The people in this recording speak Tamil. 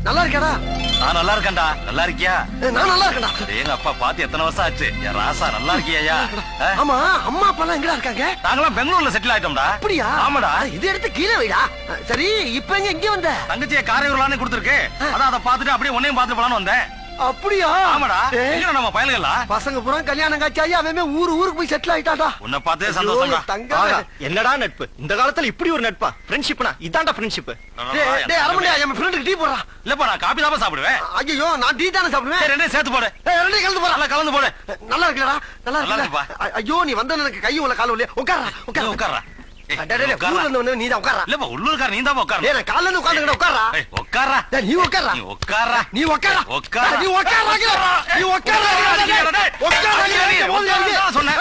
நல்லா இருக்கடா. நான் நல்லா இருக்கேன்டா. நல்லா இருக்கியா? நான் நல்லா இருக்கேன்டா. எங்க அப்பா பாத்து எத்தனை வருஷம் ஆச்சு? என் ராசா நல்லா இருக்கியா? ஆமா, அம்மா அப்பா எல்லாம் எங்கடா இருக்காங்க? நாங்களாம் பெங்களூர்ல செட்டில் ஆயிட்டோம்டா. அப்படியா? ஆமாடா. இது எடுத்து கீழே வைடா. சரி, இப்ப இங்க வந்த? தங்கச்சியை காரையூர்லான்னு கொடுத்துருக்கு. அதான் அதை பாத்துட்டு அப்படியே உன்னையும் பாத்துட்டு போலான்னு வந்தேன். அப்படியா? ஆமாடா. எங்க நம்ம பயல்களா? பசங்க பூரா கல்யாணம் காட்சாயி அவன் ஊருக்கு போய் செட்டில் ஆயிட்டாடா. உன்னை பார்த்தே சந்தோஷம்டா. தங்க என்னடா நட்பு இந்த காலத்துல இப்படி ஒரு நட்பா? ஃப்ரெண்ட்ஷிப்னா இதான்டா ஃப்ரெண்ட்ஷிப். டேய் அரமணியா, என் ஃப்ரெண்டுக்கு டீ போடுறா. இல்லப்பா, நான் காபி தான் சாப்பிடுவேன். ஐயோ, நான் டீ தானே சாப்பிடுவேன். ரெண்டையும் சேர்த்து போடு. ரெண்டையும் கலந்து போடு. நல்லா கலந்து போடு. நல்லா இருக்குடா. நல்லா நல்லா இருக்குப்பா. இருக்குப்பா. ஐயோ, நீ வந்த எனக்கு கை உள்ள கால இல்லையா? உட்கார்றா, உட்கார்றா. உட்கார்றா. நீ தான் உட்கார்றா. இல்லப்பா, உள்ளூர்கார நீ தான் உட்கார. நான் காலைல இருந்து உட்கார்ந்து உட்கார்றா. உட்கார்றா. நீ உட்கார்றா. நீ உட்கார்றா. நீ உட்கார்றா. உட்கார்றா. நீ உட்கார்றா. நீ உட்கார்றா. சொன்னேன்.